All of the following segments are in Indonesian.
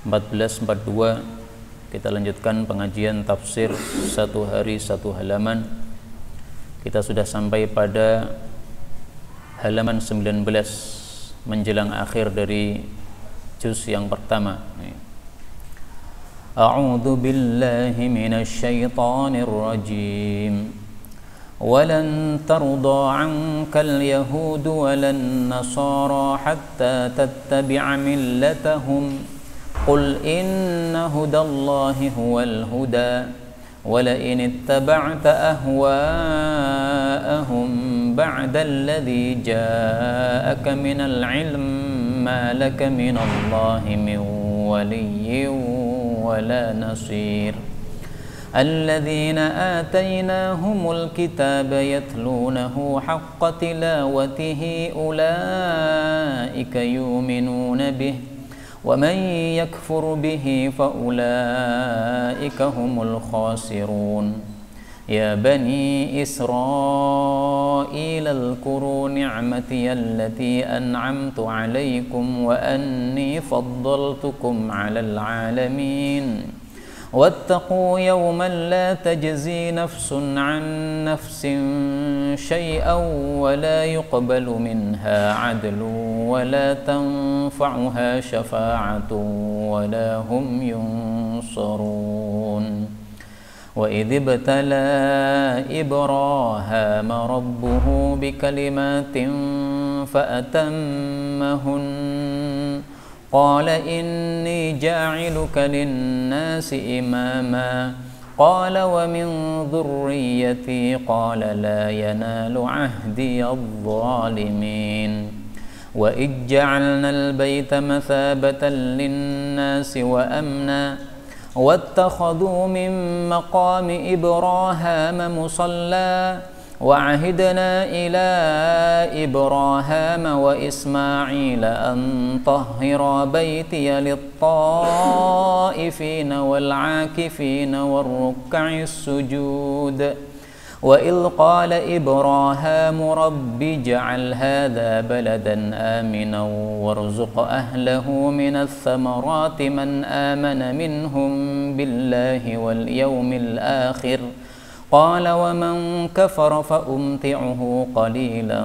1442 kita lanjutkan pengajian tafsir satu hari satu halaman. Kita sudah sampai pada halaman 19 menjelang akhir dari juz yang pertama. A'udzu billahi minasy syaithanir rajim. ولن ترضى عنك اليهود ولا النصارى حتى تتبع ملتهم قل إن هدى الله هو الهدى ولئن اتبعت أهواءهم بعد الذي جاءك من العلم ما لك من الله من ولي ولا نصير الذين آتيناهم الكتاب يتلونه حق تلاوته أولئك يؤمنون به ومن يكفر به فأولئك هم الخاسرون يا بني إسرائيل اذكروا نعمتي التي أنعمت عليكم وأني فضلتكم على العالمين واتقوا يوما لا تجزي نفس عن نفس شيئا ولا يقبل منها عدل ولا تنفعها شفاعة ولا هم ينصرون وإذ ابتلى إبراهام ربه بكلمات فأتمهن قال إني جاعلك للناس إماما قال ومن ذريتي قال لا ينال عهدي الظالمين وإذ جعلنا البيت مثابة للناس وأمنا واتخذوا من مقام إبراهام مصلى وعهدنا إلى إبراهام وإسماعيل أن طهرا بيتي للطائفين والعاكفين والركع السجود وإذ قال إبراهام رب اجعل هذا بلدا آمنا وارزق أهله من الثمرات من آمن منهم بالله واليوم الآخر قال ومن كفر فأمتعه قليلا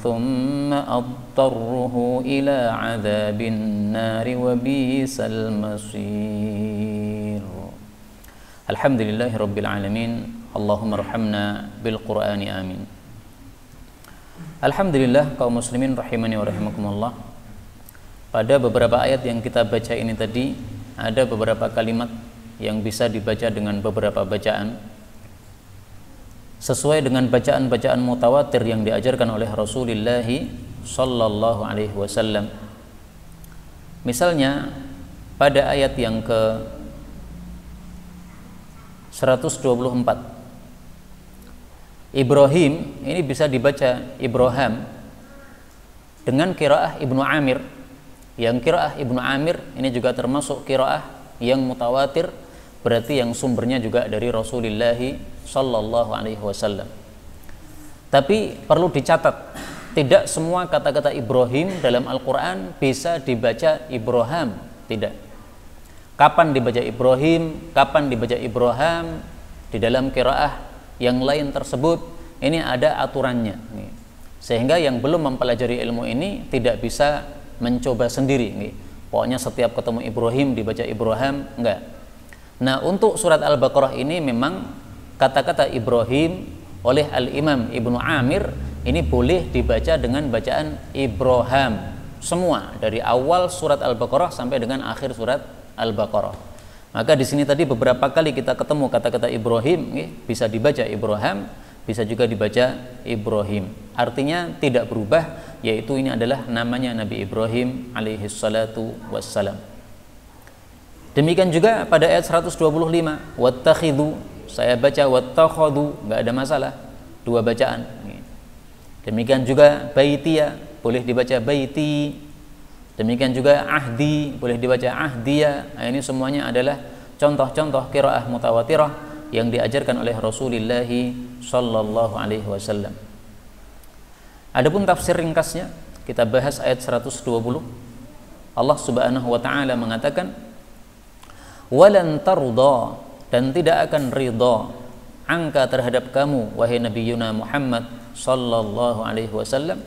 ثم أضطره إلى عذاب النار وبئس المصير الحمد لله رب العالمين اللهم ارحمنا بالقرآن آمين. Alhamdulillah kaum muslimin rahimani wa rahimakumullah. Pada beberapa ayat yang kita baca ini tadi ada beberapa kalimat yang bisa dibaca dengan beberapa bacaan sesuai dengan bacaan-bacaan mutawatir yang diajarkan oleh Rasulullah sallallahu alaihi wasallam. Misalnya pada ayat yang ke 124 Ibrahim ini bisa dibaca Ibrahim dengan qiraah Ibnu Amir. Yang qiraah Ibnu Amir ini juga termasuk qiraah yang mutawatir, berarti yang sumbernya juga dari Rasulullah sallallahu alaihi wasallam. Tapi perlu dicatat, tidak semua kata-kata Ibrahim dalam Al-Qur'an bisa dibaca Ibrahim, tidak. Kapan dibaca Ibrahim, kapan dibaca Ibrahim di dalam qiraah yang lain tersebut, ini ada aturannya. Sehingga yang belum mempelajari ilmu ini tidak bisa mencoba sendiri. Pokoknya setiap ketemu Ibrahim dibaca Ibrahim, enggak. Nah, untuk surat Al-Baqarah ini memang kata-kata Ibrahim oleh Al-Imam Ibnu Amir ini boleh dibaca dengan bacaan Ibrahim semua dari awal surat Al-Baqarah sampai dengan akhir surat Al-Baqarah. Maka di sini tadi beberapa kali kita ketemu kata-kata Ibrahim, bisa dibaca Ibrahim, bisa juga dibaca Ibrahim. Artinya tidak berubah, yaitu ini adalah namanya Nabi Ibrahim alaihi salatu wassalam. Demikian juga pada ayat 125 wattakhidhu, saya baca wattakhadhu, enggak ada masalah, dua bacaan. Demikian juga baitiya, boleh dibaca baiti. Demikian juga ahdi, boleh dibaca ahdiya. Nah, ini semuanya adalah contoh-contoh qiraah mutawatirah yang diajarkan oleh Rasulullah sallallahu alaihi wasallam. Adapun tafsir ringkasnya, kita bahas ayat 120. Allah Subhanahu wa taala mengatakan, walan tarda, dan tidak akan ridha, angka terhadap kamu wahai Nabiyuna Muhammad sallallahu alaihi wasallam.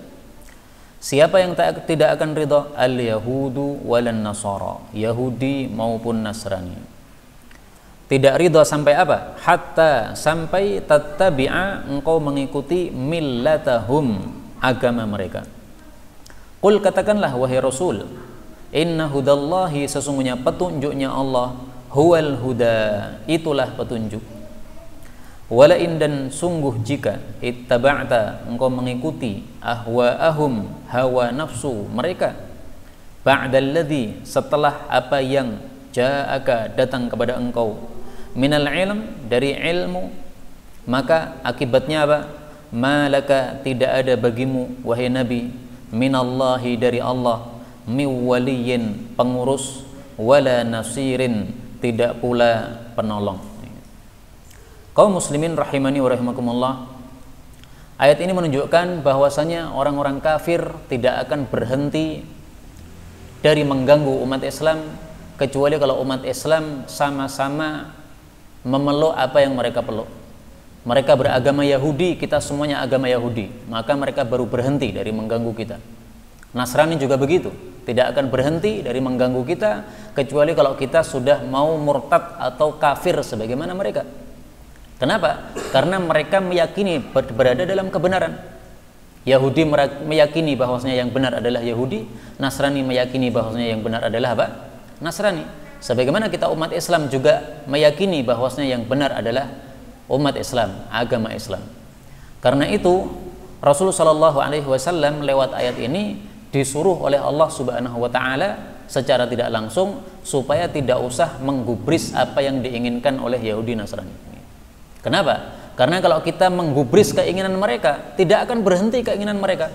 Siapa yang tidak akan ridha? Al-yahudu walan nasara, Yahudi maupun Nasrani. Tidak ridha sampai apa? Hatta, sampai tattabi'a, engkau mengikuti millatahum, agama mereka. Qul, katakanlah wahai Rasul, inna hudallahi, sesungguhnya petunjuknya Allah, huwal huda, itulah petunjuk. Walain, dan sungguh jika ittaba'ta, engkau mengikuti ahwa'ahum, hawa nafsu mereka, ba'dalladzi, setelah apa yang ja'aka, datang kepada engkau, minal ilm, dari ilmu, maka akibatnya apa? Malaka, tidak ada bagimu wahai Nabi, minallahi, dari Allah, miwaliyin, pengurus, wala nasirin, tidak pula penolong. Kaum muslimin rahimani wa rahimakumullah, ayat ini menunjukkan bahwasanya orang-orang kafir tidak akan berhenti dari mengganggu umat Islam, kecuali kalau umat Islam sama-sama memeluk apa yang mereka peluk. Mereka beragama Yahudi, kita semuanya agama Yahudi, maka mereka baru berhenti dari mengganggu kita. Nasrani juga begitu, tidak akan berhenti dari mengganggu kita, kecuali kalau kita sudah mau murtad atau kafir sebagaimana mereka. Kenapa? Karena mereka meyakini berada dalam kebenaran. Yahudi meyakini bahwasanya yang benar adalah Yahudi, Nasrani meyakini bahwasanya yang benar adalah apa? Nasrani. Sebagaimana kita umat Islam juga meyakini bahwasanya yang benar adalah umat Islam, agama Islam. Karena itu Rasulullah Shallallahu Alaihi Wasallam lewat ayat ini disuruh oleh Allah Subhanahu Wa Taala secara tidak langsung supaya tidak usah menggubris apa yang diinginkan oleh Yahudi Nasrani. Kenapa? Karena kalau kita menggubris keinginan mereka, tidak akan berhenti keinginan mereka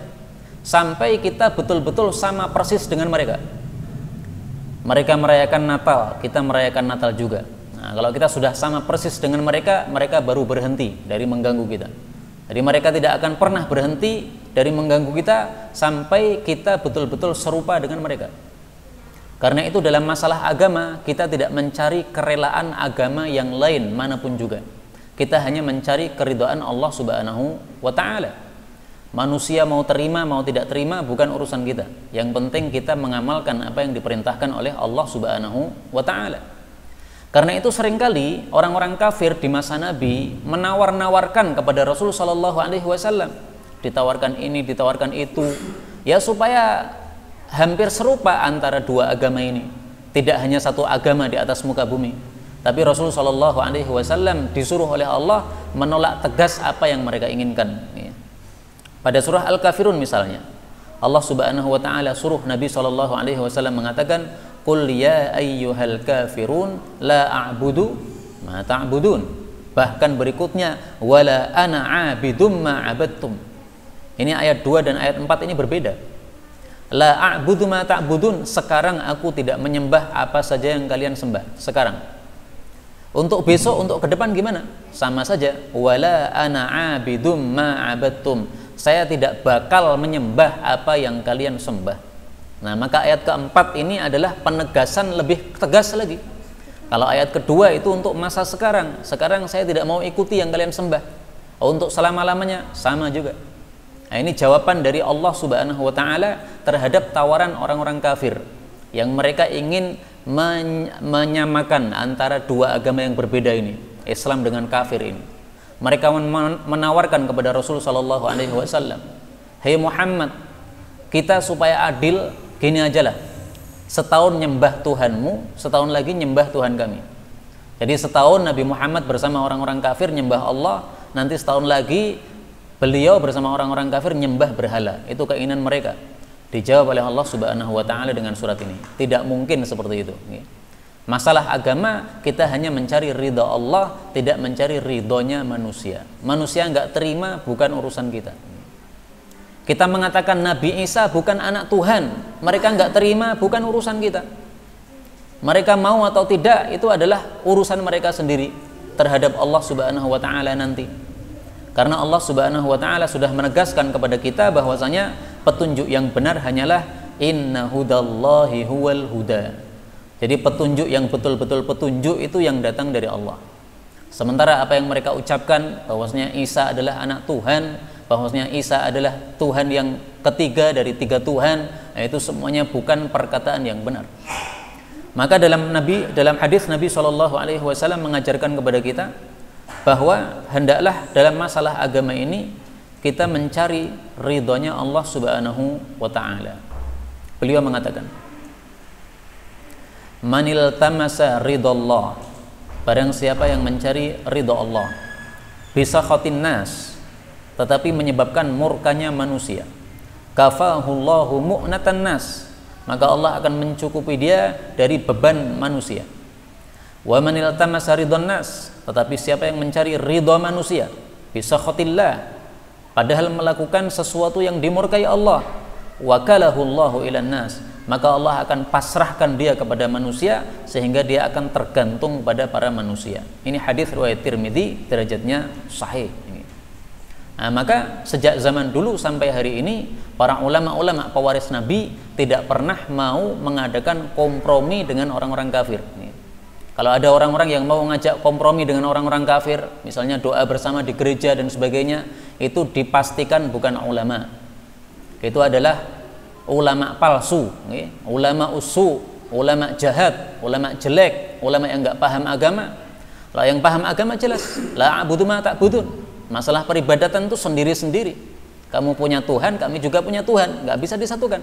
sampai kita betul-betul sama persis dengan mereka. Mereka merayakan Natal, kita merayakan Natal juga. Nah, kalau kita sudah sama persis dengan mereka, mereka baru berhenti dari mengganggu kita. Jadi mereka tidak akan pernah berhenti dari mengganggu kita sampai kita betul-betul serupa dengan mereka. Karena itu dalam masalah agama, kita tidak mencari kerelaan agama yang lain manapun juga. Kita hanya mencari keridhaan Allah Subhanahu wa Ta'ala. Manusia mau terima mau tidak terima bukan urusan kita. Yang penting kita mengamalkan apa yang diperintahkan oleh Allah Subhanahu wa Ta'ala. Karena itu seringkali orang-orang kafir di masa Nabi menawar-nawarkan kepada Rasul Shallallahu Alaihi Wasallam, ditawarkan ini, ditawarkan itu, ya supaya hampir serupa antara dua agama ini. Tidak hanya satu agama di atas muka bumi. Tapi Rasul Shallallahu Alaihi Wasallam disuruh oleh Allah menolak tegas apa yang mereka inginkan. Pada surah Al-Kafirun misalnya, Allah Subhanahu Wa Taala suruh Nabi Shallallahu Alaihi Wasallam mengatakan, "Qul ya ayyuhal kafirun la a'budu ma ta'budun." Bahkan berikutnya, "Wala ana 'abidum ma 'abadtum." Ini ayat 2 dan ayat 4 ini berbeda. La a'budu ma ta'budun, sekarang aku tidak menyembah apa saja yang kalian sembah sekarang. Untuk besok, untuk ke depan gimana? Sama saja. Wala ana 'abidum ma 'abadtum. Saya tidak bakal menyembah apa yang kalian sembah. Nah, maka ayat keempat ini adalah penegasan lebih tegas lagi. Kalau ayat kedua itu untuk masa sekarang. Sekarang saya tidak mau ikuti yang kalian sembah. Untuk selama-lamanya sama juga. Nah, ini jawaban dari Allah Subhanahu wa Ta'ala terhadap tawaran orang-orang kafir yang mereka ingin menyamakan antara dua agama yang berbeda ini, Islam dengan kafir ini. Mereka menawarkan kepada Rasul Shallallahu Alaihi Wasallam, "Hei Muhammad, kita supaya adil gini aja lah, setahun nyembah Tuhanmu, setahun lagi nyembah Tuhan kami." Jadi setahun Nabi Muhammad bersama orang-orang kafir nyembah Allah, nanti setahun lagi beliau bersama orang-orang kafir nyembah berhala. Itu keinginan mereka. Dijawab oleh Allah Subhanahu wa Ta'ala dengan surat ini. Tidak mungkin seperti itu. Masalah agama, kita hanya mencari ridha Allah, tidak mencari ridhonya manusia. Manusia nggak terima, bukan urusan kita. Kita mengatakan Nabi Isa bukan anak Tuhan, mereka nggak terima, bukan urusan kita. Mereka mau atau tidak, itu adalah urusan mereka sendiri terhadap Allah Subhanahu wa Ta'ala nanti. Karena Allah Subhanahu wa Ta'ala sudah menegaskan kepada kita bahwasanya petunjuk yang benar hanyalah inna hudallahi huwal huda. Jadi petunjuk yang betul-betul petunjuk itu yang datang dari Allah. Sementara apa yang mereka ucapkan bahwasanya Isa adalah anak Tuhan, bahwasanya Isa adalah Tuhan yang ketiga dari tiga Tuhan, itu semuanya bukan perkataan yang benar. Maka dalam hadis Nabi SAW mengajarkan kepada kita bahwa hendaklah dalam masalah agama ini kita mencari ridhonya Allah Subhanahu wa taala. Beliau mengatakan, "Manil tamasa ridallah." Barang siapa yang mencari ridha Allah, bisa khotin nas, tetapi menyebabkan murkanya manusia, kafahullahu mu'natan nas, maka Allah akan mencukupi dia dari beban manusia. Wa manil tamasa ridon nas, tetapi siapa yang mencari ridha manusia, bisa khotillah, padahal melakukan sesuatu yang dimurkai Allah, wakalahullahu ilan nas, maka Allah akan pasrahkan dia kepada manusia sehingga dia akan tergantung pada para manusia. Ini hadis riwayat Tirmidzi, derajatnya sahih. Nah, maka sejak zaman dulu sampai hari ini para ulama-ulama pewaris Nabi tidak pernah mau mengadakan kompromi dengan orang-orang kafir. Kalau ada orang-orang yang mau ngajak kompromi dengan orang-orang kafir, misalnya doa bersama di gereja dan sebagainya, itu dipastikan bukan ulama. Itu adalah ulama palsu, ulama usu, ulama jahat, ulama jelek, ulama yang nggak paham agama. Lah yang paham agama jelas, la a'budu ma ta'budun. Masalah peribadatan itu sendiri-sendiri. Kamu punya Tuhan, kami juga punya Tuhan, nggak bisa disatukan.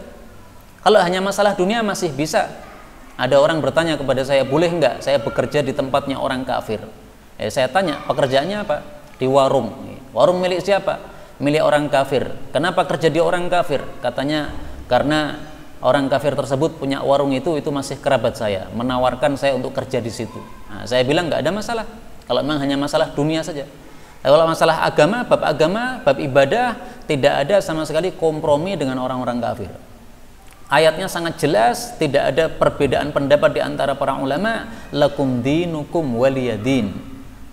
Kalau hanya masalah dunia masih bisa. Ada orang bertanya kepada saya, boleh nggak saya bekerja di tempatnya orang kafir? Saya tanya, pekerjaannya apa? Di warung. Warung milik siapa? Milik orang kafir. Kenapa kerja di orang kafir? Katanya karena orang kafir tersebut punya warung itu masih kerabat saya, menawarkan saya untuk kerja di situ. Nah, saya bilang nggak ada masalah. Kalau memang hanya masalah dunia saja. Kalau masalah agama, bab ibadah, tidak ada sama sekali kompromi dengan orang-orang kafir. Ayatnya sangat jelas, tidak ada perbedaan pendapat di antara para ulama. Lakum dinukum waliyadin.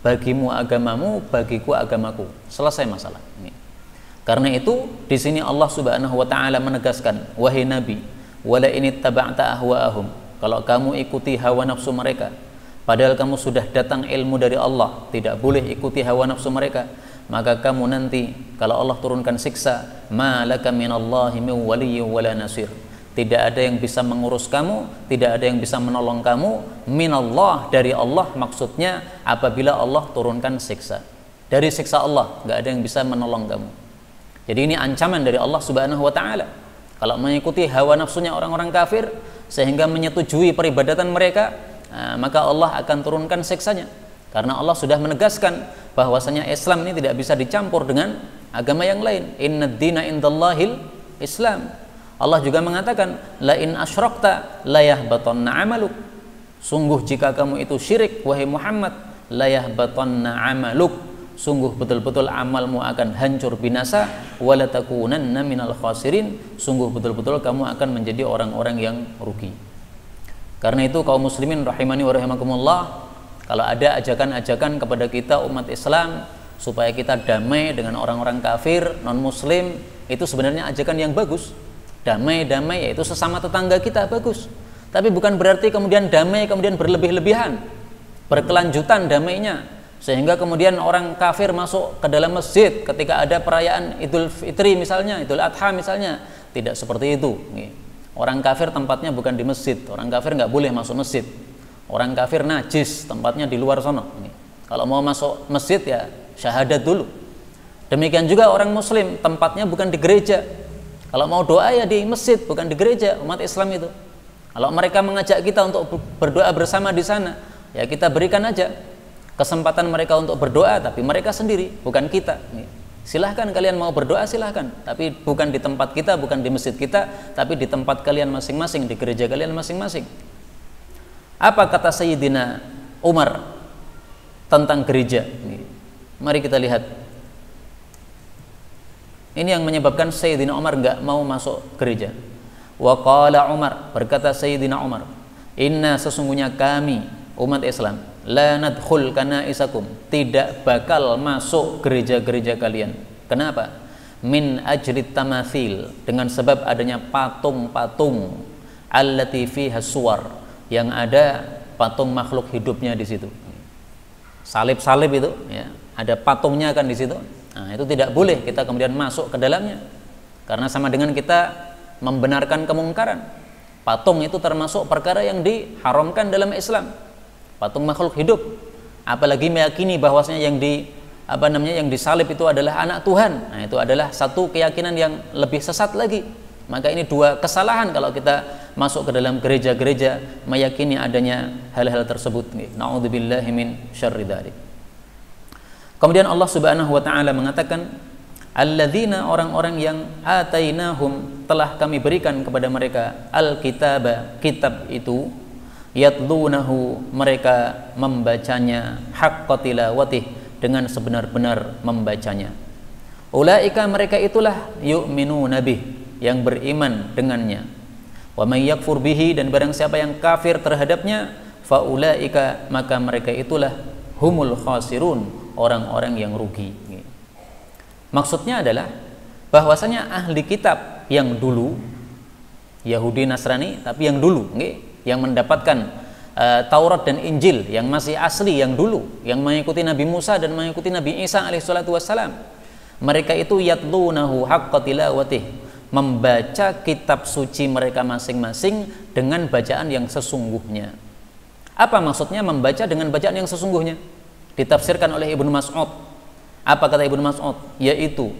Bagimu agamamu, bagiku agamaku. Selesai masalah ini. Karena itu di sini Allah Subhanahu wa taala menegaskan, wahai Nabi, wala in ittaba'ta ahwa'ahum. Kalau kamu ikuti hawa nafsu mereka, padahal kamu sudah datang ilmu dari Allah, tidak boleh ikuti hawa nafsu mereka, maka kamu nanti kalau Allah turunkan siksa, ma laka minallahi min waliyyin wala nasir. Tidak ada yang bisa mengurus kamu, tidak ada yang bisa menolong kamu, minallah, dari Allah, maksudnya apabila Allah turunkan siksa. Dari siksa Allah, nggak ada yang bisa menolong kamu. Jadi ini ancaman dari Allah Subhanahu wa taala. Kalau mengikuti hawa nafsunya orang-orang kafir sehingga menyetujui peribadatan mereka, maka Allah akan turunkan siksanya. Karena Allah sudah menegaskan bahwasanya Islam ini tidak bisa dicampur dengan agama yang lain. Innad dina indallahil Islam. Allah juga mengatakan, la in asyrakta la yahbatanna 'amaluk. Sungguh jika kamu itu syirik wahai Muhammad, la yahbatanna 'amaluk. Sungguh betul-betul amalmu akan hancur binasa, wala takunanna minal khasirin. Sungguh betul-betul kamu akan menjadi orang-orang yang rugi. Karena itu kaum muslimin rahimani wa rahimakumullah, kalau ada ajakan-ajakan kepada kita umat Islam supaya kita damai dengan orang-orang kafir, non muslim, itu sebenarnya ajakan yang bagus. Damai-damai yaitu sesama tetangga kita, bagus. Tapi bukan berarti kemudian damai kemudian berlebih-lebihan, berkelanjutan damainya, sehingga kemudian orang kafir masuk ke dalam masjid ketika ada perayaan Idul Fitri misalnya, Idul Adha misalnya. Tidak seperti itu. Orang kafir tempatnya bukan di masjid. Orang kafir nggak boleh masuk masjid. Orang kafir najis, tempatnya di luar sana. Kalau mau masuk masjid ya syahadat dulu. Demikian juga orang muslim, tempatnya bukan di gereja. Kalau mau doa ya di masjid, bukan di gereja. Umat Islam itu, kalau mereka mengajak kita untuk berdoa bersama di sana, ya kita berikan aja kesempatan mereka untuk berdoa, tapi mereka sendiri, bukan kita. Silahkan kalian mau berdoa, silahkan, tapi bukan di tempat kita, bukan di masjid kita, tapi di tempat kalian masing-masing, di gereja kalian masing-masing. Apa kata Sayyidina Umar tentang gereja? Mari kita lihat. Ini yang menyebabkan Sayyidina Umar enggak mau masuk gereja. Wa qala Umar, berkata Sayyidina Umar, inna, sesungguhnya kami umat Islam, la nadkhul kanaisakum, tidak bakal masuk gereja-gereja kalian. Kenapa? Min ajli tamathil, dengan sebab adanya patung-patung, allati fiha suwar, yang ada patung makhluk hidupnya di situ. Salib-salib itu ya, ada patungnya kan di situ. Nah, itu tidak boleh kita kemudian masuk ke dalamnya. Karena sama dengan kita membenarkan kemungkaran. Patung itu termasuk perkara yang diharamkan dalam Islam. Patung makhluk hidup. Apalagi meyakini bahwasanya yang disalib itu adalah anak Tuhan. Nah, itu adalah satu keyakinan yang lebih sesat lagi. Maka ini dua kesalahan kalau kita masuk ke dalam gereja-gereja meyakini adanya hal-hal tersebut. Na'udzubillahi min syarri dzalik. Kemudian Allah Subhanahu wa taala mengatakan, alladzina, orang-orang yang atainahum, telah kami berikan kepada mereka al-kitaba, kitab itu, yatlunahu, mereka membacanya, haqqa tilawatih, dengan sebenar-benar membacanya. Ulaika, mereka itulah yu'minuna bih, yang beriman dengannya. Wa may yakfur bihi, dan barang siapa yang kafir terhadapnya, fa ulaika, maka mereka itulah humul khasirun, orang-orang yang rugi. Maksudnya adalah bahwasanya ahli kitab yang dulu, Yahudi Nasrani, tapi yang dulu, yang mendapatkan Taurat dan Injil yang masih asli, yang dulu, yang mengikuti Nabi Musa dan mengikuti Nabi Isa alaihissalatu wassalam, mereka itu yatlunahu haqqa tilawatih, membaca kitab suci mereka masing-masing dengan bacaan yang sesungguhnya. Apa maksudnya membaca dengan bacaan yang sesungguhnya? Ditafsirkan oleh Ibnu Mas'ud. Apa kata Ibnu Mas'ud? Yaitu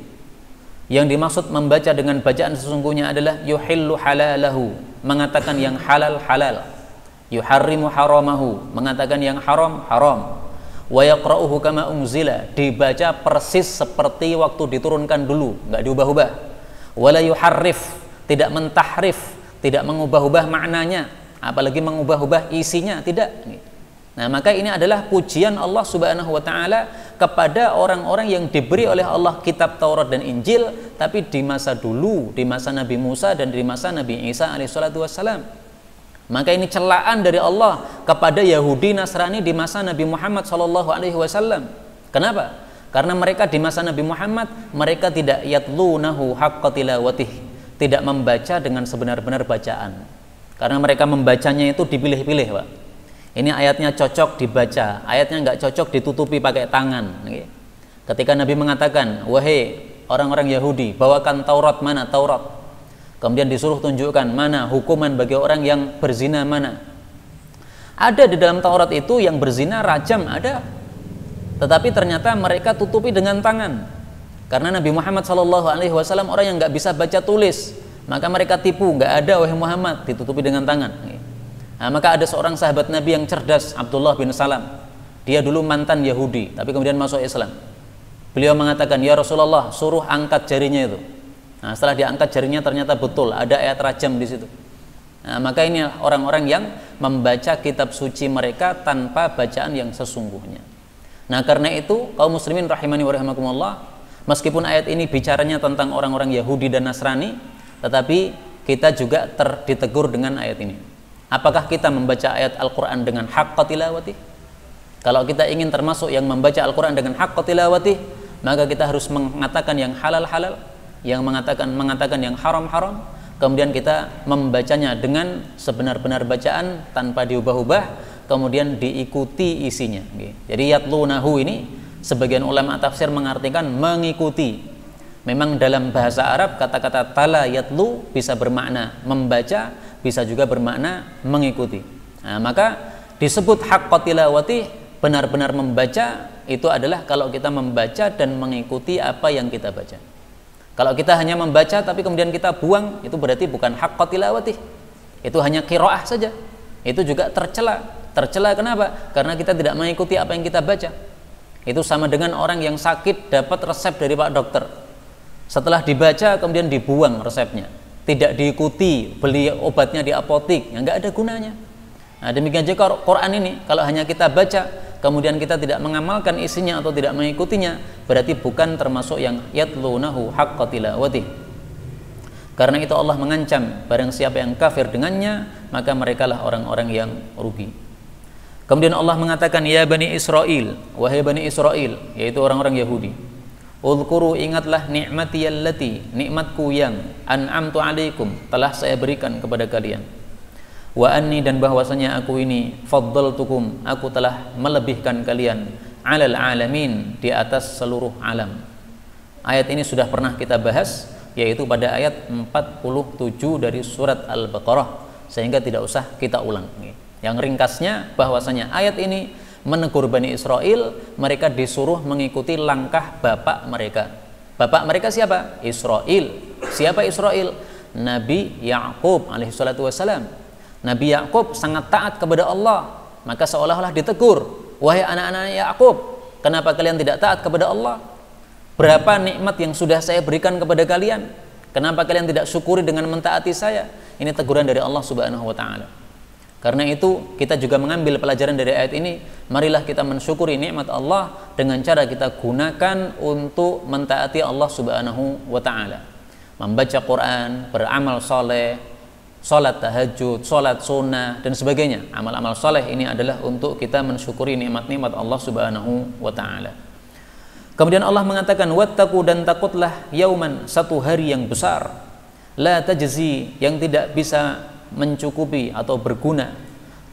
yang dimaksud membaca dengan bacaan sesungguhnya adalah yuhillu halalahu, mengatakan yang halal halal, yuharrimu haramahu, mengatakan yang haram haram, wa yaqra'uhu kama unzila, dibaca persis seperti waktu diturunkan dulu, enggak diubah-ubah. Wala yuharrif, tidak mentahrif, tidak mengubah-ubah maknanya, apalagi mengubah-ubah isinya, tidak. Nah, maka ini adalah pujian Allah Subhanahu wa taala kepada orang-orang yang diberi oleh Allah kitab Taurat dan Injil, tapi di masa dulu, di masa Nabi Musa dan di masa Nabi Isa alaihissalatu wassalam. Maka ini celaan dari Allah kepada Yahudi Nasrani di masa Nabi Muhammad sallallahu alaihi wasallam. Kenapa? Karena mereka di masa Nabi Muhammad, mereka tidak yatlunahu haqqa tilawatih, tidak membaca dengan sebenar-benar bacaan. Karena mereka membacanya itu dipilih-pilih, Pak. Ini ayatnya cocok dibaca, ayatnya nggak cocok ditutupi pakai tangan. Ketika Nabi mengatakan, wahai orang-orang Yahudi, bawakan Taurat, mana Taurat? Kemudian disuruh tunjukkan mana hukuman bagi orang yang berzina, mana? Ada di dalam Taurat itu yang berzina rajam, ada. Tetapi ternyata mereka tutupi dengan tangan. Karena Nabi Muhammad SAW orang yang nggak bisa baca tulis, maka mereka tipu, nggak ada wahai Muhammad, ditutupi dengan tangan. Nah, maka ada seorang sahabat Nabi yang cerdas, Abdullah bin Salam. Dia dulu mantan Yahudi, tapi kemudian masuk Islam. Beliau mengatakan, ya Rasulullah, suruh angkat jarinya itu. Nah, setelah diangkat jarinya ternyata betul ada ayat rajam di situ. Nah, maka ini orang-orang yang membaca kitab suci mereka tanpa bacaan yang sesungguhnya. Nah, karena itu kaum muslimin rahimani wa rahimakumullah, meskipun ayat ini bicaranya tentang orang-orang Yahudi dan Nasrani, tetapi kita juga ditegur dengan ayat ini. Apakah kita membaca ayat Al-Quran dengan haqqa tilawatih? Kalau kita ingin termasuk yang membaca Al-Quran dengan haqqa tilawatih, maka kita harus mengatakan yang halal-halal, yang mengatakan yang haram-haram, kemudian kita membacanya dengan sebenar-benar bacaan tanpa diubah-ubah, kemudian diikuti isinya. Jadi yatlunahu ini sebagian ulama tafsir mengartikan mengikuti. Memang dalam bahasa Arab kata-kata tala yatlu bisa bermakna membaca, bisa juga bermakna mengikuti. Nah, maka disebut haqqa tilawati, benar-benar membaca, itu adalah kalau kita membaca dan mengikuti apa yang kita baca. Kalau kita hanya membaca tapi kemudian kita buang, itu berarti bukan haqqa tilawati, itu hanya qiraah saja. Itu juga tercela. Tercela kenapa? Karena kita tidak mengikuti apa yang kita baca. Itu sama dengan orang yang sakit dapat resep dari Pak Dokter, setelah dibaca kemudian dibuang resepnya, tidak diikuti, beli obatnya di apotik, ya nggak ada gunanya. Nah, demikian juga Quran ini, kalau hanya kita baca kemudian kita tidak mengamalkan isinya atau tidak mengikutinya, berarti bukan termasuk yang yatlunahu haqqa tilawatih. Karena itu Allah mengancam barang siapa yang kafir dengannya, maka merekalah orang-orang yang rugi. Kemudian Allah mengatakan, ya Bani Israel, wahai Bani Israel, yaitu orang-orang Yahudi, Udhkuru, ingatlah ni'mati allati, nikmatku yang an'amtu alaikum, telah saya berikan kepada kalian. wa anni dan bahwasanya aku ini faddaltukum, aku telah melebihkan kalian alal alamin, di atas seluruh alam. Ayat ini sudah pernah kita bahas, yaitu pada ayat 47 dari surat Al-Baqarah, sehingga tidak usah kita ulang. Yang ringkasnya bahwasanya ayat ini menegur Bani Israel, mereka disuruh mengikuti langkah bapak mereka. Bapak mereka siapa? Israel. Siapa Israel? Nabi Ya'qub alaihissalatu wassalam. Nabi Ya'qub sangat taat kepada Allah, maka seolah-olah ditegur, wahai anak-anak Ya'qub, kenapa kalian tidak taat kepada Allah? Berapa nikmat yang sudah saya berikan kepada kalian, kenapa kalian tidak syukuri dengan mentaati saya? Ini teguran dari Allah Subhanahu wa ta'ala. Karena itu kita juga mengambil pelajaran dari ayat ini, marilah kita mensyukuri nikmat Allah dengan cara kita gunakan untuk mentaati Allah Subhanahu wa ta'ala. Membaca Quran, beramal soleh, sholat tahajud, sholat sunnah, dan sebagainya. Amal-amal soleh ini adalah untuk kita mensyukuri nikmat-nikmat Allah Subhanahu wa ta'ala. Kemudian Allah mengatakan, wattaqu, dan takutlah yauman, satu hari yang besar, la tajzi, yang tidak bisa mencukupi atau berguna,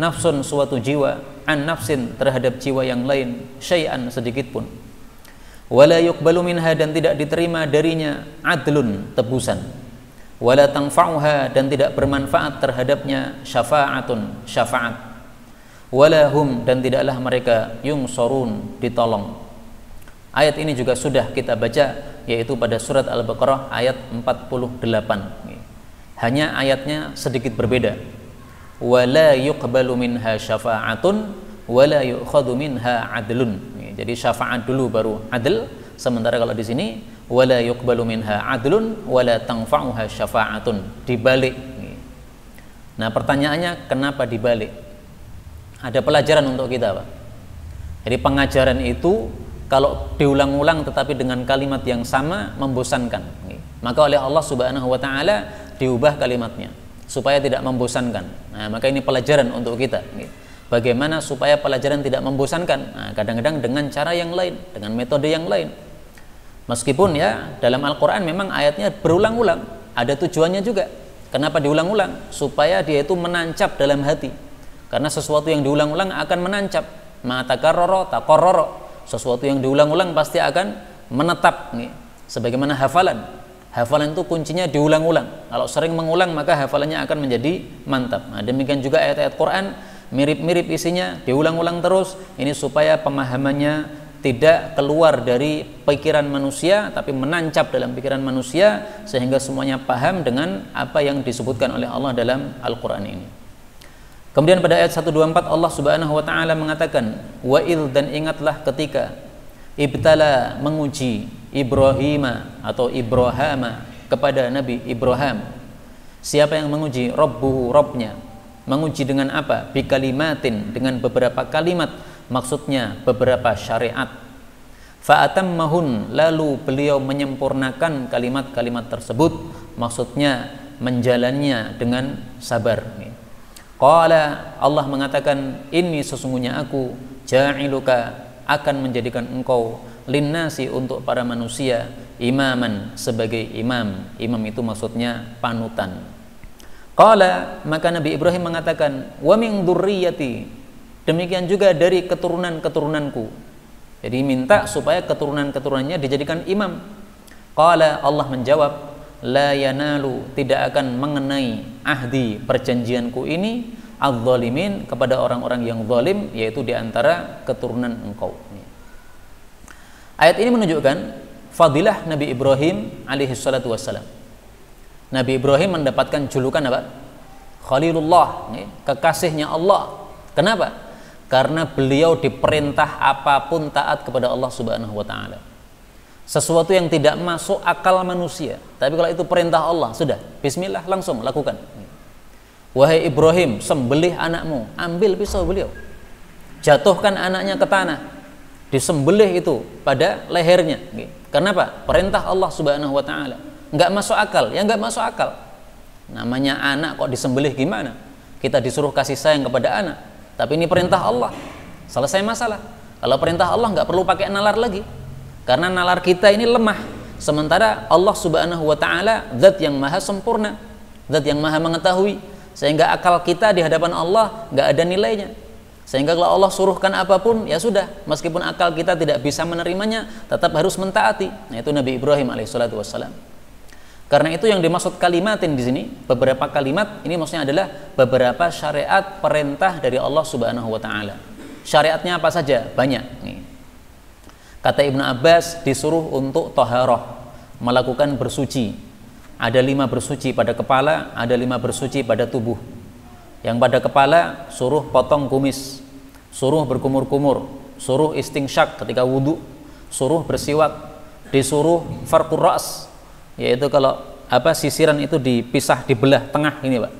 nafsun, suatu jiwa, an nafsin, terhadap jiwa yang lain, syai'an, sedikit pun, wala yuqbalu minha, dan tidak diterima darinya adlun, tebusan, wala tanfa'uha, dan tidak bermanfaat terhadapnya syafa'atun, syafaat, wala hum, dan tidaklah mereka yungsorun, ditolong. Ayat ini juga sudah kita baca, yaitu pada surat Al-Baqarah ayat 48. Hanya ayatnya sedikit berbeda. Wala yuqbalu minha syafa'atun wala yu'khadhu minha adlun. Jadi syafaat dulu baru adl, sementara kalau di sini wala yuqbalu minha adlun wala tanfa'uha syafa'atun, dibalik. Nah, pertanyaannya kenapa dibalik? Ada pelajaran untuk kita, Pak. Jadi pengajaran itu kalau diulang-ulang tetapi dengan kalimat yang sama membosankan. Maka oleh Allah Subhanahu wa ta'ala diubah kalimatnya supaya tidak membosankan. Nah, maka ini pelajaran untuk kita. Bagaimana supaya pelajaran tidak membosankan? Nah, kadang-kadang dengan cara yang lain, dengan metode yang lain. Meskipun ya dalam Al-Quran memang ayatnya berulang-ulang, ada tujuannya juga. Kenapa diulang-ulang? Supaya dia itu menancap dalam hati. Karena sesuatu yang diulang-ulang akan menancap. Ma takarrara taqarrara. Sesuatu yang diulang-ulang pasti akan menetap, sebagaimana hafalan. Hafalan itu kuncinya diulang-ulang. Kalau sering mengulang maka hafalannya akan menjadi mantap. Nah, demikian juga ayat-ayat Quran mirip-mirip isinya, diulang-ulang terus. Ini supaya pemahamannya tidak keluar dari pikiran manusia, tapi menancap dalam pikiran manusia, sehingga semuanya paham dengan apa yang disebutkan oleh Allah dalam Al-Quran ini. Kemudian pada ayat 124 Allah Subhanahu wa ta'ala mengatakan, wa il, dan ingatlah ketika ibtala, menguji Ibrahima atau Ibrahama, kepada Nabi Ibrahim. Siapa yang menguji? Rabbuhu, Rabbnya. Menguji dengan apa? Bikalimatin, dengan beberapa kalimat, maksudnya beberapa syariat. Fa'atammahun, lalu beliau menyempurnakan kalimat-kalimat tersebut, maksudnya menjalannya dengan sabar. Qala, Allah mengatakan, ini sesungguhnya aku ja'iluka, akan menjadikan engkau linnasi, untuk para manusia, imaman, sebagai imam. Imam itu maksudnya panutan. Qala, maka Nabi Ibrahim mengatakan, wa min dzurriyyati, demikian juga dari keturunan-keturunanku. Jadi minta supaya keturunan-keturunannya dijadikan imam. Qala, Allah menjawab, la yanalu, tidak akan mengenai ahdi, perjanjianku ini, adz-dzalimin, kepada orang-orang yang zalim, yaitu diantara keturunan engkau. Ayat ini menunjukkan fadilah Nabi Ibrahim alaihi salatu wassalam. Nabi Ibrahim mendapatkan julukan apa? Khalilullah, kekasihnya Allah. Kenapa? Karena beliau diperintah apapun taat kepada Allah Subhanahu wa ta'ala. Sesuatu yang tidak masuk akal manusia, tapi kalau itu perintah Allah, sudah, bismillah, langsung lakukan. Wahai Ibrahim, sembelih anakmu, ambil pisau beliau, jatuhkan anaknya ke tanah, disembelih itu pada lehernya. Kenapa? Perintah Allah Subhanahu wa ta'ala. Nggak masuk akal, ya nggak masuk akal. Namanya anak kok disembelih gimana? Kita disuruh kasih sayang kepada anak, tapi ini perintah Allah, selesai masalah. Kalau perintah Allah nggak perlu pakai nalar lagi, karena nalar kita ini lemah. Sementara Allah Subhanahu wa ta'ala zat yang maha sempurna, zat yang maha mengetahui, sehingga akal kita di hadapan Allah nggak ada nilainya. Sehingga kalau Allah suruhkan apapun, ya sudah, meskipun akal kita tidak bisa menerimanya, tetap harus mentaati. Nah, itu Nabi Ibrahim alaihissalatu wassalam. Karena itu yang dimaksud kalimatin di sini, beberapa kalimat ini maksudnya adalah beberapa syariat perintah dari Allah Subhanahu wa taala. Syariatnya apa saja? Banyak. Nih. Kata Ibnu Abbas, disuruh untuk taharah, melakukan bersuci. Ada 5 bersuci pada kepala, ada 5 bersuci pada tubuh. Yang pada kepala suruh potong kumis, suruh berkumur-kumur, suruh istingsyak ketika wudhu, suruh bersiwak, disuruh farqur ra's, yaitu kalau sisiran itu dipisah, dibelah tengah ini, Pak.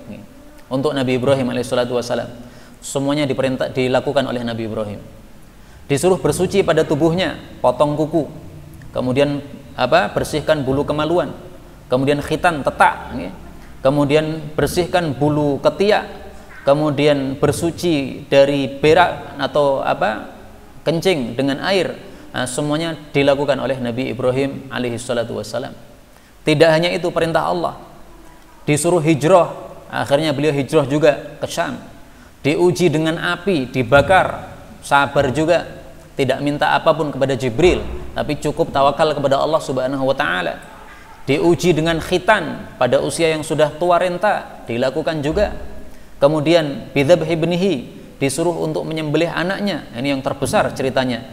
Untuk Nabi Ibrahim alaihissalatu wassalam, semuanya dilakukan oleh Nabi Ibrahim. Disuruh bersuci pada tubuhnya, potong kuku, kemudian bersihkan bulu kemaluan, kemudian khitan, tetak, kemudian bersihkan bulu ketiak, kemudian bersuci dari berak atau kencing dengan air. Nah, semuanya dilakukan oleh Nabi Ibrahim alaihissalatu wassalam. Tidak hanya itu perintah Allah, disuruh hijrah, akhirnya beliau hijrah juga ke Syam. Diuji dengan api, dibakar, sabar juga, tidak minta apapun kepada Jibril, tapi cukup tawakal kepada Allah Subhanahu wa taala. Diuji dengan khitan pada usia yang sudah tua renta, dilakukan juga. Kemudian bidzabhi ibnihi, disuruh untuk menyembelih anaknya. Ini yang terbesar ceritanya.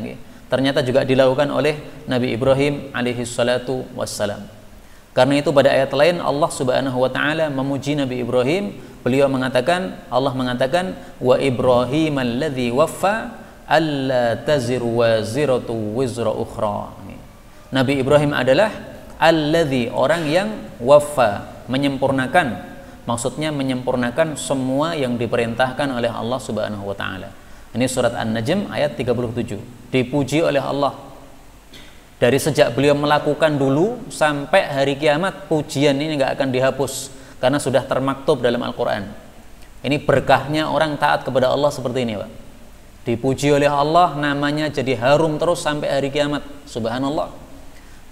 Ternyata juga dilakukan oleh Nabi Ibrahim alaihi salatu wassalam. Karena itu pada ayat lain Allah Subhanahu wa taala memuji Nabi Ibrahim. Beliau mengatakan, Allah mengatakan, wa Ibrahim alladzi waffa alla taziru waziratu wizra ukhra. Nabi Ibrahim adalah alladzi, orang yang waffa, menyempurnakan. Maksudnya menyempurnakan semua yang diperintahkan oleh Allah Subhanahu wa taala. Ini surat An-Najm ayat 37. Dipuji oleh Allah. Dari sejak beliau melakukan dulu sampai hari kiamat, pujian ini enggak akan dihapus karena sudah termaktub dalam Al-Qur'an. Ini berkahnya orang taat kepada Allah seperti ini, Pak. Dipuji oleh Allah, namanya jadi harum terus sampai hari kiamat. Subhanallah.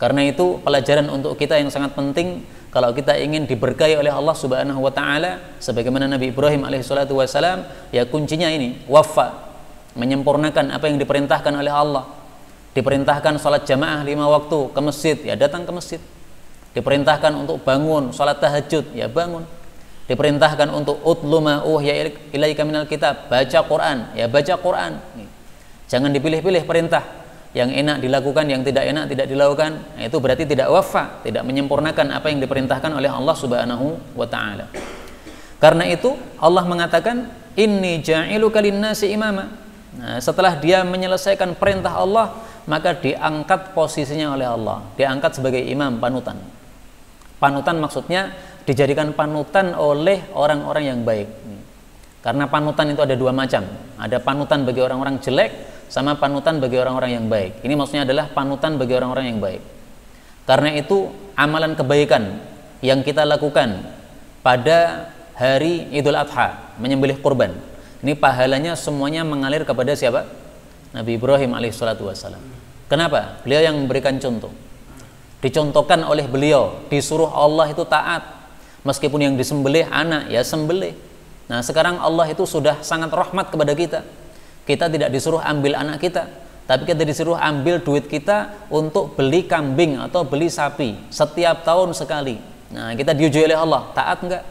Karena itu pelajaran untuk kita yang sangat penting. Kalau kita ingin diberkahi oleh Allah Subhanahu wa taala sebagaimana Nabi Ibrahim alaihissalatu wassalam, ya kuncinya ini, wafa, menyempurnakan apa yang diperintahkan oleh Allah. Diperintahkan salat jamaah 5 waktu ke masjid, ya datang ke masjid. Diperintahkan untuk bangun salat tahajud, ya bangun. Diperintahkan untuk utlu ma uhya ilaika minal kitab, baca Quran, ya baca Quran. Jangan dipilih-pilih perintah. Yang enak dilakukan, yang tidak enak tidak dilakukan. Nah, itu berarti tidak wafa, tidak menyempurnakan apa yang diperintahkan oleh Allah Subhanahu wa taala. Karena itu Allah mengatakan, inni ja'iluka linnasi imama. Nah, setelah dia menyelesaikan perintah Allah, maka diangkat posisinya oleh Allah, diangkat sebagai imam, panutan. Panutan maksudnya dijadikan panutan oleh orang-orang yang baik. Karena panutan itu ada 2 macam. Ada panutan bagi orang-orang jelek, sama panutan bagi orang-orang yang baik. Ini maksudnya adalah panutan bagi orang-orang yang baik. Karena itu amalan kebaikan yang kita lakukan pada hari Idul Adha, menyembelih kurban, ini pahalanya semuanya mengalir kepada siapa? Nabi Ibrahim alaihissalatu wassalam. Kenapa? Beliau yang memberikan contoh. Dicontohkan oleh beliau, disuruh Allah itu taat. Meskipun yang disembelih anak, ya sembelih. Nah, sekarang Allah itu sudah sangat rahmat kepada kita. Kita tidak disuruh ambil anak kita, tapi kita disuruh ambil duit kita untuk beli kambing atau beli sapi setiap tahun sekali. Nah, kita diuji oleh Allah, taat enggak?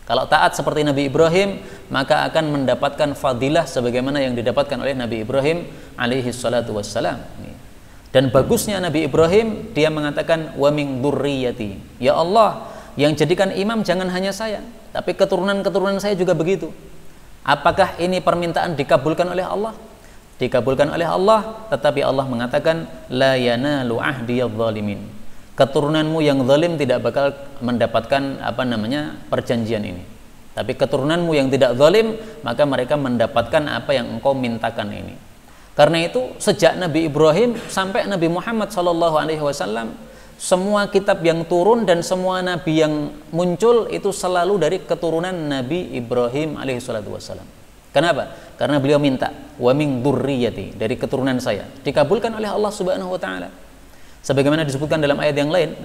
Kalau taat seperti Nabi Ibrahim, maka akan mendapatkan fadilah sebagaimana yang didapatkan oleh Nabi Ibrahim alaihi salatu wassalam. Dan bagusnya Nabi Ibrahim, dia mengatakan wa min dzurriyyati. Ya Allah, yang jadikan imam jangan hanya saya, tapi keturunan-keturunan saya juga begitu. Apakah ini permintaan dikabulkan oleh Allah? Dikabulkan oleh Allah, tetapi Allah mengatakan la yanalu ahdiyadz zalimin. Keturunanmu yang zalim tidak bakal mendapatkan perjanjian ini. Tapi keturunanmu yang tidak zalim, maka mereka mendapatkan apa yang engkau mintakan ini. Karena itu sejak Nabi Ibrahim sampai Nabi Muhammad SAW, semua kitab yang turun dan semua nabi yang muncul itu selalu dari keturunan Nabi Ibrahim alaihissalam. Kenapa? Karena beliau minta wa min dzurriyyati, dari keturunan saya. Dikabulkan oleh Allah Subhanahu wa taala. Sebagaimana disebutkan dalam ayat yang lain,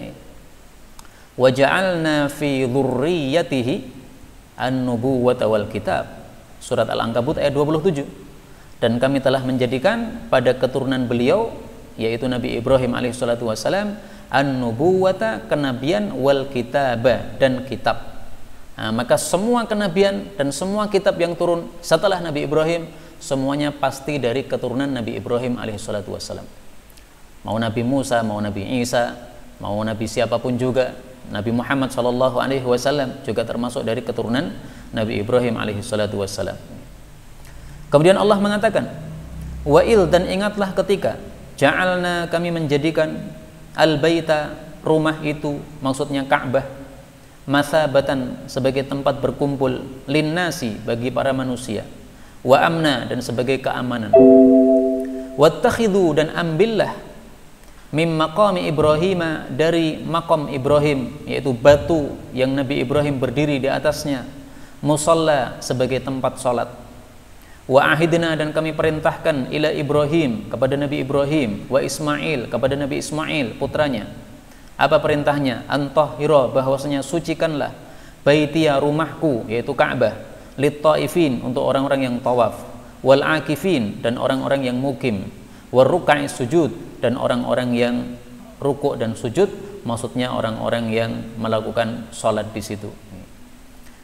wa ja'alna fi dzurriyyatihi an-nubuwwata wal kitab. Surat Al-Ankabut ayat 27. Dan kami telah menjadikan pada keturunan beliau, yaitu Nabi Ibrahim alaihissalatu wassalam, an-nubuwwata, kenabian, wal kitaba, dan kitab. Nah, maka semua kenabian dan semua kitab yang turun setelah Nabi Ibrahim semuanya pasti dari keturunan Nabi Ibrahim alaihissalatu wassalam. Mau Nabi Musa, mau Nabi Isa, mau Nabi siapapun juga, Nabi Muhammad sallallahu alaihi wasallam juga termasuk dari keturunan Nabi Ibrahim alaihissalatu wassalam. Kemudian Allah mengatakan, wa'il, dan ingatlah ketika ja'alna, kami menjadikan al-baita, rumah itu maksudnya Ka'bah, masabatan, sebagai tempat berkumpul, linnasi, bagi para manusia, wa amna, dan sebagai keamanan, wattakhidhu, dan ambillah, mim maqami Ibrahim, dari maqam Ibrahim, yaitu batu yang Nabi Ibrahim berdiri di atasnya, musalla, sebagai tempat salat, wa ahidna, dan kami perintahkan, ila Ibrahim, kepada Nabi Ibrahim, wa Ismail, kepada Nabi Ismail putranya. Apa perintahnya? Antahira, bahwasanya sucikanlah, baitiya, rumahku, yaitu Ka'bah, lit-taifin, untuk orang-orang yang tawaf, wal akifin, dan orang-orang yang mukim, war ruk'i sujud, dan orang-orang yang rukuk dan sujud, maksudnya orang-orang yang melakukan salat di situ.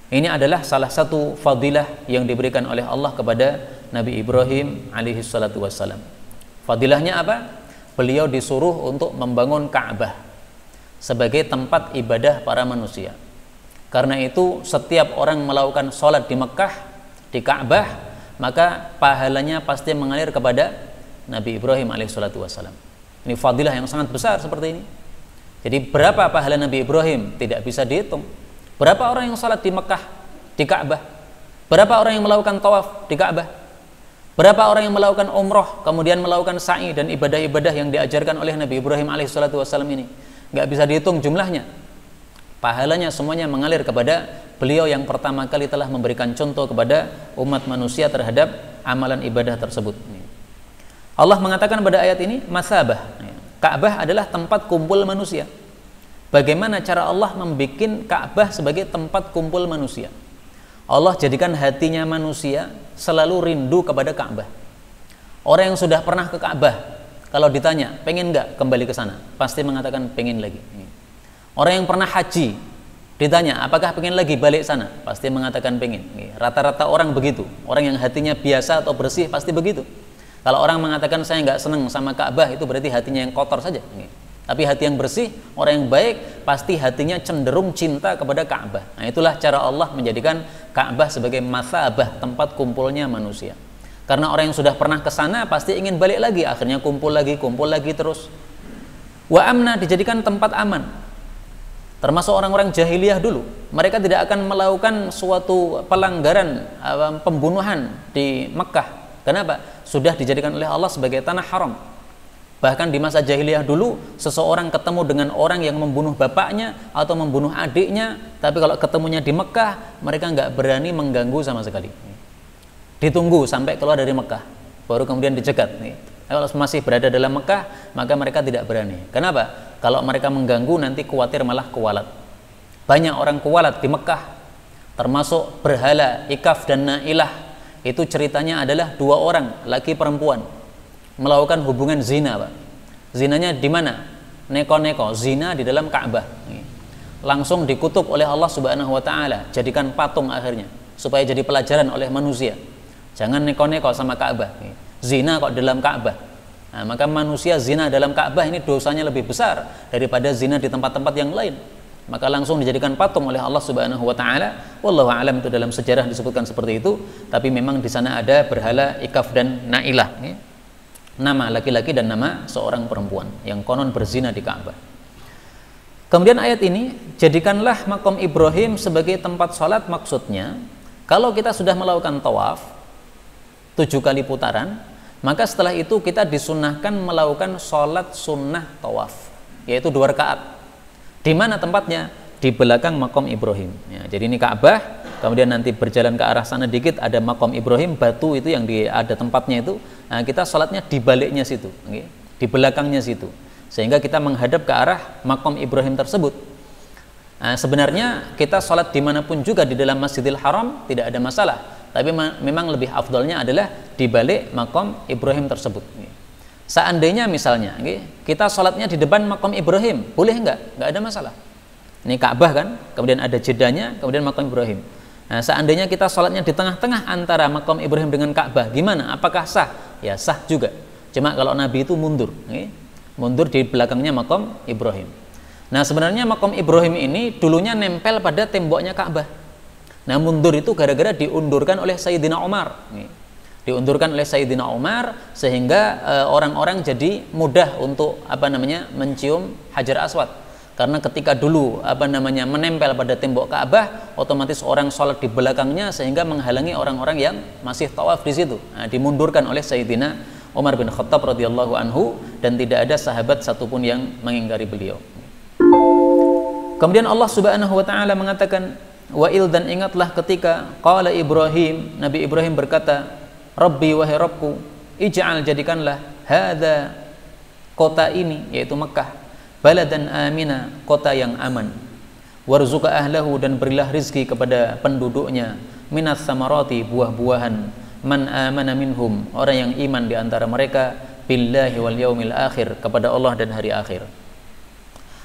Ini adalah salah satu fadilah yang diberikan oleh Allah kepada Nabi Ibrahim alaihi salatu wassalam. Fadilahnya apa? Beliau disuruh untuk membangun Ka'bah sebagai tempat ibadah para manusia. Karena itu setiap orang melakukan sholat di Mekah, di Ka'bah, maka pahalanya pasti mengalir kepada Nabi Ibrahim alaihissalatu wassalam. Ini fadilah yang sangat besar seperti ini. Jadi berapa pahala Nabi Ibrahim tidak bisa dihitung. Berapa orang yang sholat di Mekah, di Ka'bah? Berapa orang yang melakukan tawaf di Ka'bah? Berapa orang yang melakukan umroh kemudian melakukan sa'i dan ibadah-ibadah yang diajarkan oleh Nabi Ibrahim alaihissalatu wassalam ini? Nggak bisa dihitung jumlahnya. Pahalanya semuanya mengalir kepada beliau yang pertama kali telah memberikan contoh kepada umat manusia terhadap amalan ibadah tersebut. Allah mengatakan pada ayat ini, masabah, Ka'bah adalah tempat kumpul manusia. Bagaimana cara Allah membuat Ka'bah sebagai tempat kumpul manusia? Allah jadikan hatinya manusia selalu rindu kepada Ka'bah. Orang yang sudah pernah ke Ka'bah, kalau ditanya, pengen nggak kembali ke sana? Pasti mengatakan pengen lagi. Orang yang pernah haji, ditanya, apakah pengen lagi balik sana? Pasti mengatakan pengen. Rata-rata orang begitu. Orang yang hatinya biasa atau bersih pasti begitu. Kalau orang mengatakan saya nggak seneng sama Ka'bah, itu berarti hatinya yang kotor saja. Tapi hati yang bersih, orang yang baik, pasti hatinya cenderung cinta kepada Ka'bah. Nah, itulah cara Allah menjadikan Ka'bah sebagai masabah, tempat kumpulnya manusia. Karena orang yang sudah pernah ke sana pasti ingin balik lagi, akhirnya kumpul lagi terus. Wa amna, dijadikan tempat aman. Termasuk orang-orang jahiliyah dulu, mereka tidak akan melakukan suatu pelanggaran, pembunuhan di Mekah. Kenapa? Sudah dijadikan oleh Allah sebagai tanah haram. Bahkan di masa jahiliyah dulu, seseorang ketemu dengan orang yang membunuh bapaknya atau membunuh adiknya, tapi kalau ketemunya di Mekah, mereka nggak berani mengganggu sama sekali. Ditunggu sampai keluar dari Mekah, baru kemudian dicegat. Kalau masih berada dalam Mekah, maka mereka tidak berani. Kenapa? Kalau mereka mengganggu, nanti khawatir malah kuwalat. Banyak orang kuwalat di Mekah, termasuk berhala Ikaf dan Na'ilah. Itu ceritanya adalah dua orang, laki perempuan, melakukan hubungan zina, Pak. Zinanya di mana? Neko-neko, zina di dalam Ka'bah. Langsung dikutuk oleh Allah Subhanahu wa taala, jadikan patung akhirnya, supaya jadi pelajaran oleh manusia. Jangan neko-neko sama Ka'bah. Zina kok dalam Ka'bah. Nah, maka manusia zina dalam Ka'bah ini dosanya lebih besar daripada zina di tempat-tempat yang lain. Maka langsung dijadikan patung oleh Allah Subhanahu wa taala. Wallahu a'lam, itu dalam sejarah disebutkan seperti itu, tapi memang di sana ada berhala Ikaf dan Na'ilah. Nama laki-laki dan nama seorang perempuan yang konon berzina di Ka'bah. Kemudian ayat ini, jadikanlah makom Ibrahim sebagai tempat sholat, maksudnya kalau kita sudah melakukan tawaf 7 kali putaran, maka setelah itu kita disunahkan melakukan sholat sunnah tawaf, yaitu 2 rakaat. Di mana tempatnya? Di belakang makom Ibrahim. Ya, jadi ini Ka'bah, kemudian nanti berjalan ke arah sana dikit ada makom Ibrahim, batu itu yang ada tempatnya itu. Nah, kita sholatnya di baliknya situ, di belakangnya situ, sehingga kita menghadap ke arah makom Ibrahim tersebut. Sebenarnya kita sholat dimanapun juga di dalam Masjidil Haram tidak ada masalah, tapi memang lebih afdolnya adalah di balik makom Ibrahim tersebut. Seandainya misalnya kita sholatnya di depan makom Ibrahim, boleh nggak? Nggak ada masalah. Ini Ka'bah kan, kemudian ada jedanya, kemudian makom Ibrahim. Seandainya kita sholatnya di tengah-tengah antara makom Ibrahim dengan Ka'bah, gimana? Apakah sah? Ya sah juga. Cuma kalau Nabi itu mundur, mundur di belakangnya makom Ibrahim. Nah sebenarnya makom Ibrahim ini dulunya nempel pada temboknya Ka'bah. Nah mundur itu gara-gara diundurkan oleh Sayyidina Umar. Diundurkan oleh Sayyidina Umar sehingga orang-orang jadi mudah untuk mencium Hajar Aswad. Karena ketika dulu menempel pada tembok Ka'bah, otomatis orang sholat di belakangnya sehingga menghalangi orang-orang yang masih tawaf di situ. Dimundurkan oleh Sayyidina Umar bin Khattab radhiyallahu anhu, dan tidak ada sahabat satupun yang mengingkari beliau. Kemudian Allah Subhanahu wa taala mengatakan, wa il, dan ingatlah ketika qala Ibrahim, Nabi Ibrahim berkata, Rabbi wahai Rabbku, ij'al, jadikanlah hadza, kota ini yaitu Mekkah, baladan amina, kota yang aman, warzuqa ahlahu, dan berilah rizki kepada penduduknya, minas samarati, buah-buahan, man amana minhum, orang yang iman di antara mereka, billahi wal yaumil akhir, kepada Allah dan hari akhir.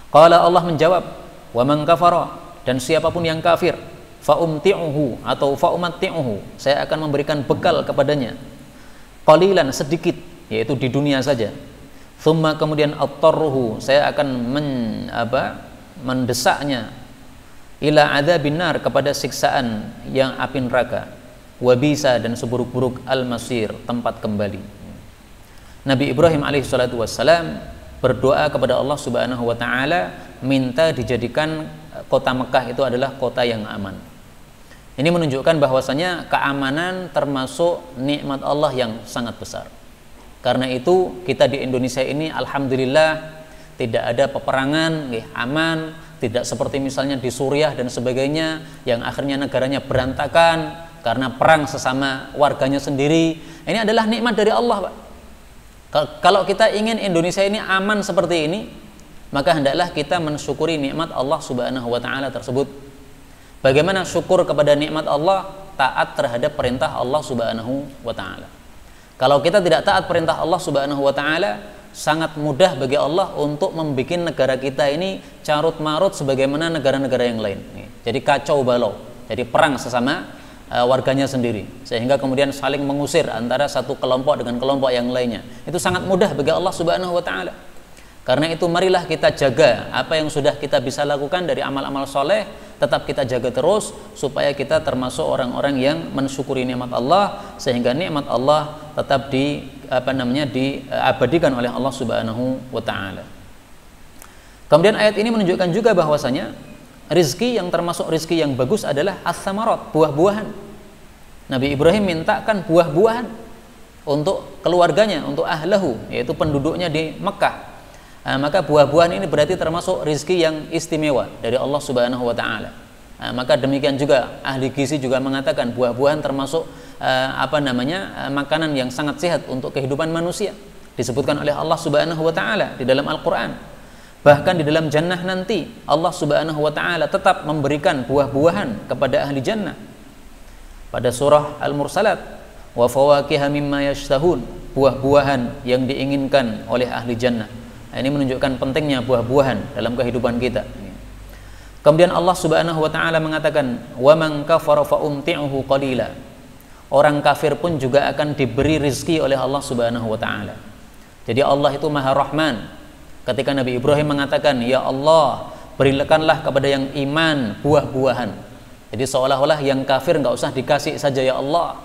Qala, Allah menjawab, wa man kafara, dan siapapun yang kafir, fa umti'uhu atau fa umatti'uhu, saya akan memberikan bekal kepadanya, qalilan, sedikit, yaitu di dunia saja. Thumma, kemudian attarruhu, saya akan mendesaknya, ila adzabin nar, kepada siksaan yang api neraka, wabisa, dan seburuk-buruk al-masir, tempat kembali. Nabi Ibrahim alaihissalatu wassalam berdoa kepada Allah Subhanahu wa taala, minta dijadikan kota Mekah itu adalah kota yang aman. Ini menunjukkan bahwasanya keamanan termasuk nikmat Allah yang sangat besar. Karena itu kita di Indonesia ini alhamdulillah tidak ada peperangan, aman, tidak seperti misalnya di Suriah dan sebagainya yang akhirnya negaranya berantakan karena perang sesama warganya sendiri. Ini adalah nikmat dari Allah, Pak. Kalau kita ingin Indonesia ini aman seperti ini, maka hendaklah kita mensyukuri nikmat Allah Subhanahu wa taala tersebut. Bagaimana syukur kepada nikmat Allah? Taat terhadap perintah Allah Subhanahu wa taala. Kalau kita tidak taat perintah Allah Subhanahu wa taala, sangat mudah bagi Allah untuk membuat negara kita ini carut marut sebagaimana negara-negara yang lain. Jadi kacau balau, jadi perang sesama warganya sendiri, sehingga kemudian saling mengusir antara satu kelompok dengan kelompok yang lainnya. Itu sangat mudah bagi Allah Subhanahu wa taala. Karena itu marilah kita jaga apa yang sudah kita bisa lakukan dari amal-amal soleh, tetap kita jaga terus supaya kita termasuk orang-orang yang mensyukuri nikmat Allah, sehingga nikmat Allah tetap diabadikan oleh Allah Subhanahu wa taala. Kemudian ayat ini menunjukkan juga bahwasanya rizki yang termasuk rizki yang bagus adalah as-samarat, buah-buahan. Nabi Ibrahim mintakan buah-buahan untuk keluarganya, untuk ahlahu, yaitu penduduknya di Mekkah. Maka buah-buahan ini berarti termasuk rizki yang istimewa dari Allah Subhanahu wa taala. Maka demikian juga ahli gizi juga mengatakan buah-buahan termasuk makanan yang sangat sehat untuk kehidupan manusia. Disebutkan oleh Allah Subhanahu wa taala di dalam Al-Qur'an. Bahkan di dalam jannah nanti Allah Subhanahu wa taala tetap memberikan buah-buahan kepada ahli jannah. Pada surah Al-Mursalat, wa fawakiha mimma yashtahun, buah-buahan yang diinginkan oleh ahli jannah. Ini menunjukkan pentingnya buah-buahan dalam kehidupan kita. Kemudian Allah Subhanahu wa taala mengatakan, wa man kafara fa umti'uhu qalila. Orang kafir pun juga akan diberi rizki oleh Allah Subhanahu wa taala. Jadi Allah itu Maha Rahman. Ketika Nabi Ibrahim mengatakan, ya Allah, berikanlah kepada yang iman buah-buahan. Jadi seolah-olah yang kafir nggak usah dikasih saja ya Allah.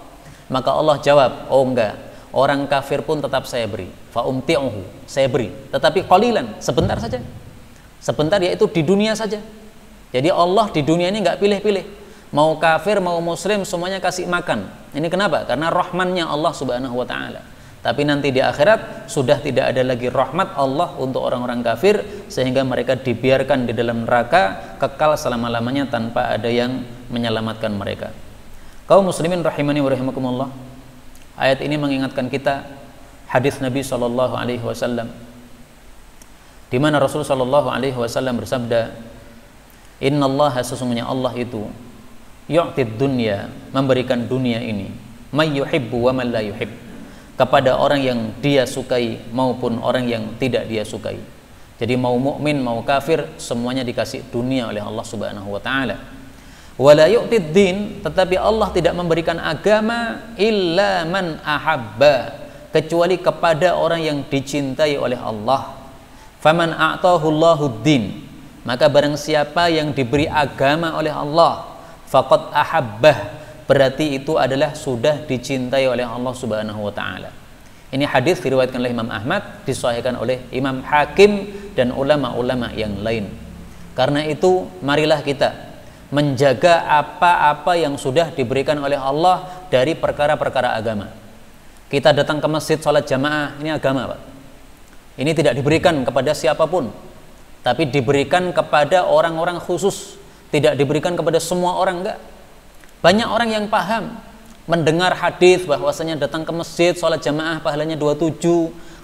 Maka Allah jawab, oh enggak, orang kafir pun tetap saya beri. Fa umti'uhu, saya beri, tetapi qalilan, sebentar saja. Sebentar, yaitu di dunia saja. Jadi Allah di dunia ini nggak pilih-pilih. Mau kafir, mau muslim, semuanya kasih makan. Ini kenapa? Karena rahmannya Allah Subhanahu wa taala. Tapi nanti di akhirat sudah tidak ada lagi rahmat Allah untuk orang-orang kafir, sehingga mereka dibiarkan di dalam neraka kekal selama-lamanya tanpa ada yang menyelamatkan mereka. Kaum muslimin rahimani wa rahimakumullah, ayat ini mengingatkan kita hadis Nabi sallallahu alaihi wasallam, di mana Rasul sallallahu alaihi wasallam bersabda, Innallaha, sesungguhnya Allah itu, yu'tid dunya, memberikan dunia ini, may yuhibbu wa man la yuhib, kepada orang yang dia sukai maupun orang yang tidak dia sukai. Jadi mau mukmin mau kafir semuanya dikasih dunia oleh Allah Subhanahu wa taala. Wala yu'tid din, tetapi Allah tidak memberikan agama illa man ahabba, kecuali kepada orang yang dicintai oleh Allah. Faman a'tahu Allahu din, maka barang siapa yang diberi agama oleh Allah, faqad ahabbah, berarti itu adalah sudah dicintai oleh Allah Subhanahu wa taala. Ini hadis diriwayatkan oleh Imam Ahmad, disahihkan oleh Imam Hakim dan ulama-ulama yang lain. Karena itu marilah kita menjaga apa-apa yang sudah diberikan oleh Allah dari perkara-perkara agama. Kita datang ke masjid sholat jamaah, ini agama, Pak. Ini tidak diberikan kepada siapapun, tapi diberikan kepada orang-orang khusus, tidak diberikan kepada semua orang, enggak. Banyak orang yang paham mendengar hadis bahwasanya datang ke masjid sholat jamaah pahalanya 27,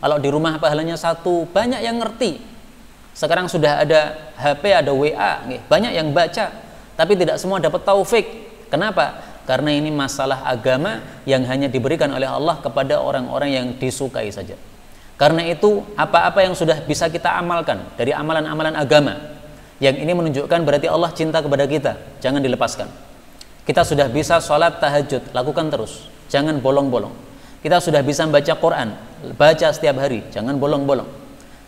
kalau di rumah pahalanya 1. Banyak yang ngerti. Sekarang sudah ada HP, ada WA, banyak yang baca, tapi tidak semua dapat taufik. Kenapa? Karena ini masalah agama yang hanya diberikan oleh Allah kepada orang-orang yang disukai saja. Karena itu apa-apa yang sudah bisa kita amalkan dari amalan-amalan agama, yang ini menunjukkan berarti Allah cinta kepada kita, jangan dilepaskan. Kita sudah bisa sholat tahajud, lakukan terus, jangan bolong-bolong. Kita sudah bisa membaca Quran, baca setiap hari, jangan bolong-bolong.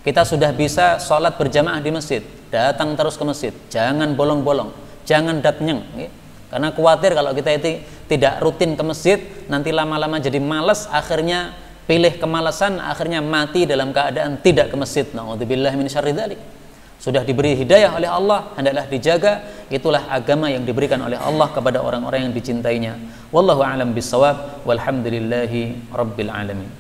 Kita sudah bisa sholat berjamaah di masjid, datang terus ke masjid, jangan bolong-bolong, jangan datnyeng, karena khawatir kalau kita itu tidak rutin ke masjid, nanti lama-lama jadi malas, akhirnya pilih kemalasan, akhirnya mati dalam keadaan tidak ke masjid. Na'udzubillahi min syarri dzalik. Sudah diberi hidayah oleh Allah, hendaklah dijaga. Itulah agama yang diberikan oleh Allah kepada orang-orang yang dicintainya. Wallahu a'lam bissawab, walhamdulillahi rabbil alamin.